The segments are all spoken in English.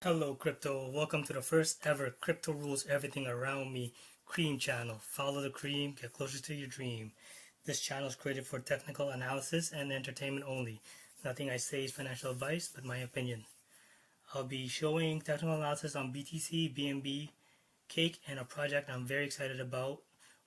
Hello crypto, welcome to the first ever Crypto Rules Everything Around Me Cream channel. Follow the cream, get closer to your dream. This channel is created for technical analysis and entertainment only. Nothing I say is financial advice, but my opinion. I'll be showing technical analysis on BTC, BNB, Cake, and a project I'm very excited about,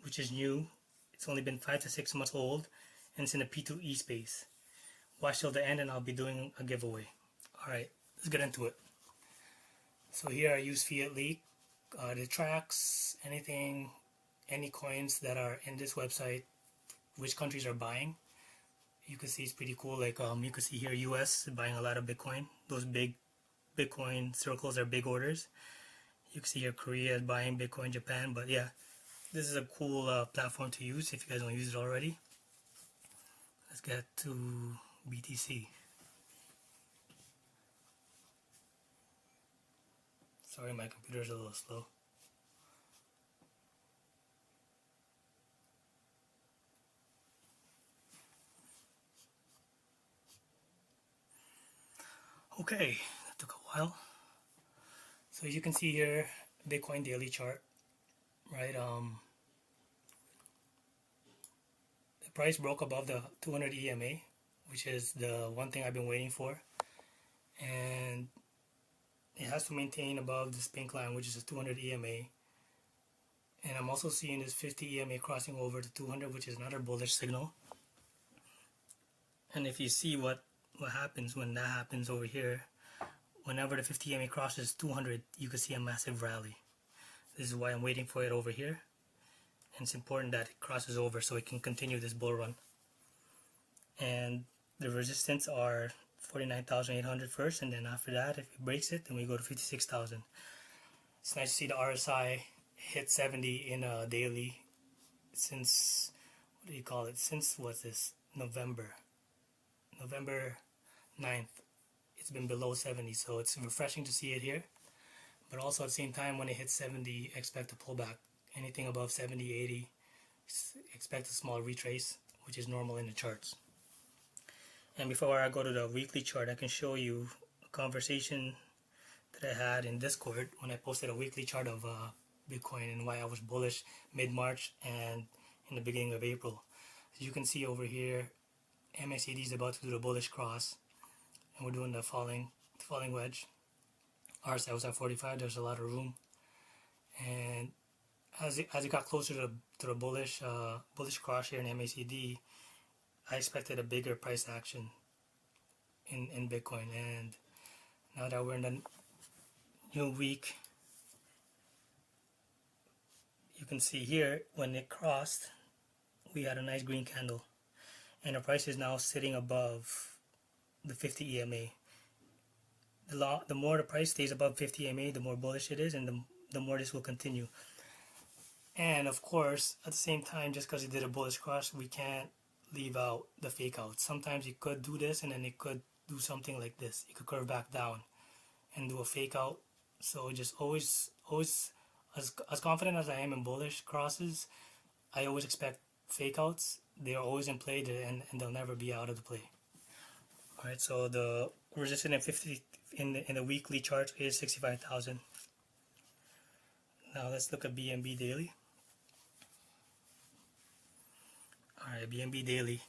which is new. It's only been 5 to 6 months old, and it's in the P2E space. Watch till the end and I'll be doing a giveaway. Alright, let's get into it. So here I use Fiat Leak. It tracks any coins that are in this website, which countries are buying. You can see it's pretty cool. Like you can see here US buying a lot of Bitcoin. Those big Bitcoin circles are big orders. You can see here Korea is buying Bitcoin, Japan. But yeah, this is a cool platform to use if you guys don't use it already. Let's get to BTC. Sorry, my computer's a little slow. Okay, that took a while. So as you can see here, Bitcoin daily chart, right? The price broke above the 200 EMA, which is the one thing I've been waiting for, and it has to maintain above this pink line, which is a 200 EMA. And I'm also seeing this 50 EMA crossing over to 200, which is another bullish signal. And if you see what happens when that happens over here, whenever the 50 EMA crosses 200, you can see a massive rally. This is why I'm waiting for it over here. And it's important that it crosses over so it can continue this bull run. And the resistance are 49,800 first, and then after that, if it breaks it, then we go to 56,000. It's nice to see the RSI hit 70 in a daily since, what do you call it, since what's this, November 9th. It's been below 70, so it's refreshing to see it here. But also at the same time, when it hits 70, expect a pullback. Anything above 70, 80, expect a small retrace, which is normal in the charts. And before I go to the weekly chart, I can show you a conversation that I had in Discord when I posted a weekly chart of Bitcoin and why I was bullish mid-March and in the beginning of April. As you can see over here, MACD is about to do the bullish cross, and we're doing the falling wedge. RSI was at 45. There's a lot of room, and as it got closer to the bullish cross here in MACD, I expected a bigger price action in Bitcoin. And now that we're in the new week, you can see here when it crossed, we had a nice green candle, and the price is now sitting above the 50 EMA. The more the price stays above 50 EMA, the more bullish it is, and the more this will continue. And of course, at the same time, just because it did a bullish cross, we can't leave out the fake outs. Sometimes it could do this, and then it could do something like this. It could curve back down and do a fake out. So just always, as confident as I am in bullish crosses, I always expect fake outs. They are always in play, and they'll never be out of the play. All right, so the resistance at 50 in the weekly chart is 65,000. Now let's look at BNB daily. Alright, BNB daily.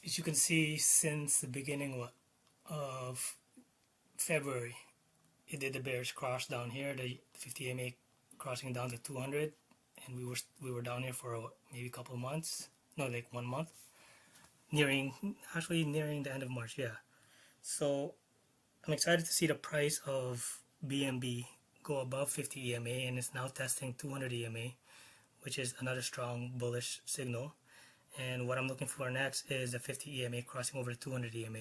As you can see, since the beginning of February, it did the bearish cross down here, the 50 MA crossing down to 200, and we were down here for maybe a couple of months. No, like 1 month. Nearing the end of March, yeah. So I'm excited to see the price of BNB go above 50 EMA, and it's now testing 200 EMA, which is another strong bullish signal. And what I'm looking for next is the 50 EMA crossing over the 200 EMA.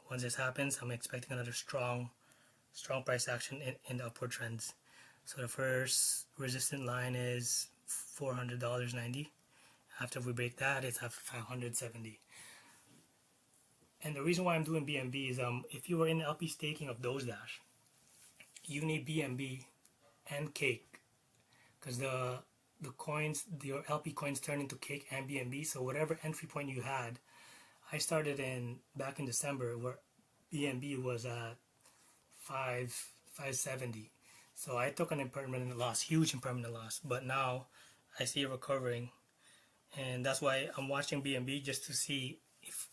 Once this happens, I'm expecting another strong price action in the upward trends. So the first resistant line is $400.90. After we break that, it's at $570. And the reason why I'm doing BNB is if you were in LP staking of Dogedash, you need BNB and Cake, because the coins, your LP coins turn into Cake and BNB. So whatever entry point you had, I started back in December where BNB was at 570. So I took an impermanent loss, huge impermanent loss, but now I see it recovering, and that's why I'm watching BNB just to see if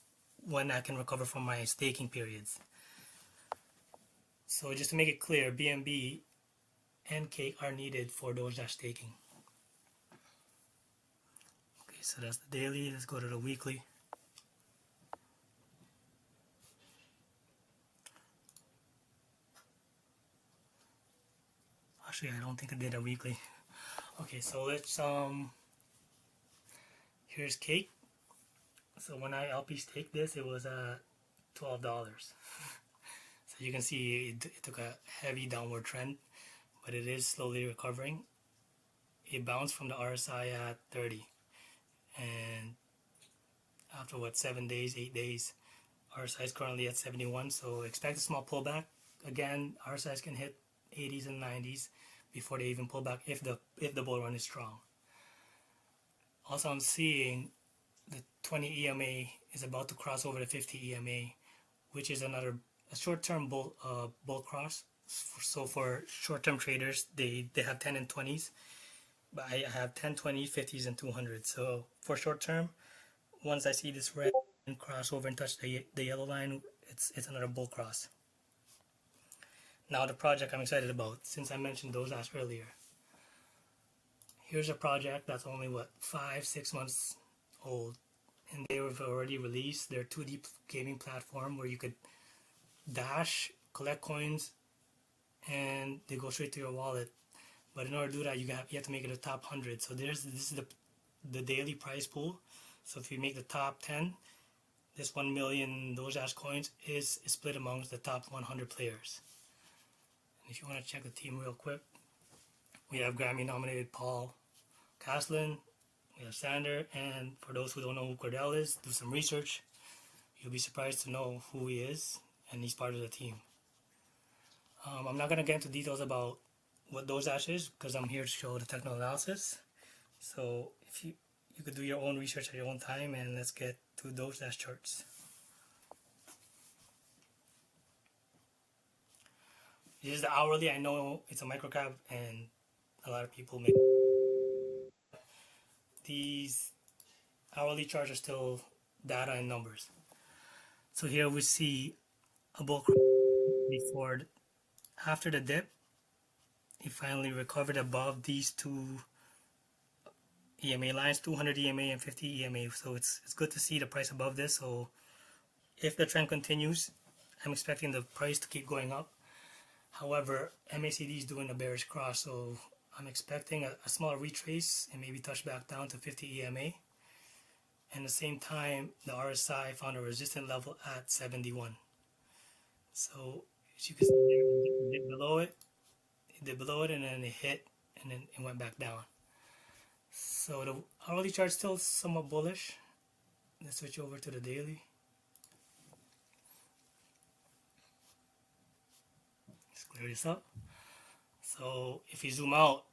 when I can recover from my staking periods. So just to make it clear, BNB and cake are needed for Dogedash staking. Okay, so that's the daily. Let's go to the weekly. Actually, I don't think I did a weekly. Okay, so let's here's cake. So when I LP staked this, it was $12. So you can see it took a heavy downward trend, but it is slowly recovering. It bounced from the RSI at 30, and after what 7 days, 8 days, RSI is currently at 71. So expect a small pullback. Again, RSIs can hit 80s and 90s before they even pull back if the bull run is strong. Also, I'm seeing the 20 EMA is about to cross over the 50 EMA, which is a short-term bull cross. So for short-term traders, they have 10 and 20s, but I have 10, 20, 50s, and 200. So for short-term, once I see this red and cross over and touch the yellow line, it's another bull cross. Now the project I'm excited about, since I mentioned Dogedash earlier. Here's a project that's only 5-6 months old, and they have already released their 2D gaming platform where you could dash, collect coins, and they go straight to your wallet. But in order to do that, you have to make it a top 100. So this is the daily prize pool. So if you make the top 10, this 1 million Dogedash coins is split amongst the top 100 players. And if you want to check the team real quick, we have Grammy-nominated Paul Caslin, we have Sander, and for those who don't know who Cordell is, do some research. You'll be surprised to know who he is, and he's part of the team. I'm not going to get into details about what Dogedash is because I'm here to show the technical analysis. So if you could do your own research at your own time, and let's get to Dogedash charts. This is the hourly. I know it's a microcap, and a lot of people make these hourly charts are still data and numbers. So here we see a bull before, after the dip, he finally recovered above these two EMA lines, 200 EMA and 50 EMA. So it's good to see the price above this. So if the trend continues, I'm expecting the price to keep going up. However, MACD is doing a bearish cross, so I'm expecting a small retrace and maybe touch back down to 50 EMA. And at the same time, the RSI found a resistant level at 71. So as you can see there, it dipped below it, and then it hit, and then it went back down. So the hourly chart is still somewhat bullish. Let's switch over to the daily. Let's clear this up. So if you zoom out,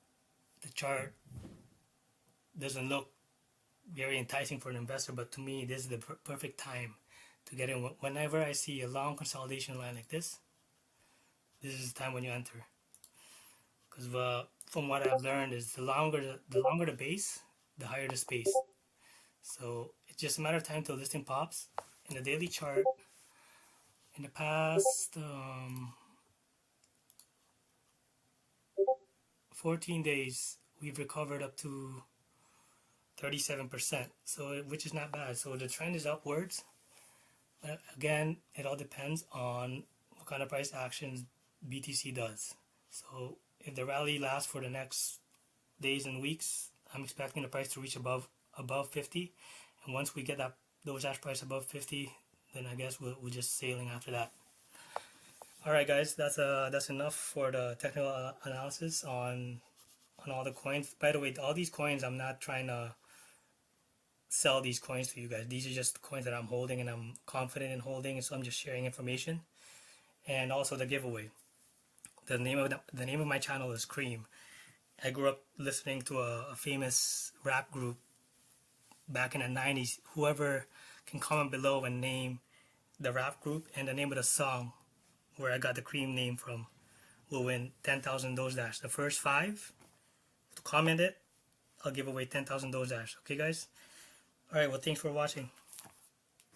the chart doesn't look very enticing for an investor, but to me, this is the perfect time to get in. Whenever I see a long consolidation line like this is the time when you enter. Because from what I've learned is the longer the base, the higher the space. So it's just a matter of time till this thing pops. In the daily chart, in the past 14 days, we've recovered up to 37%, so which is not bad. So the trend is upwards. But again, it all depends on what kind of price actions BTC does. So if the rally lasts for the next days and weeks, I'm expecting the price to reach above 50. And once we get that Dogedash price above 50, then I guess we're just sailing after that. All right, guys, that's enough for the technical analysis on all the coins. By the way, all these coins, I'm not trying to sell these coins to you guys. These are just coins that I'm holding and I'm confident in holding, so I'm just sharing information. And also the giveaway. The name of my channel is Cream. I grew up listening to a famous rap group back in the 90s. Whoever can comment below and name the rap group and the name of the song, where I got the cream name from, will win 10,000 Dogedash. The first 5 to comment it, I'll give away 10,000 Dogedash. Okay, guys? Alright, well, thanks for watching.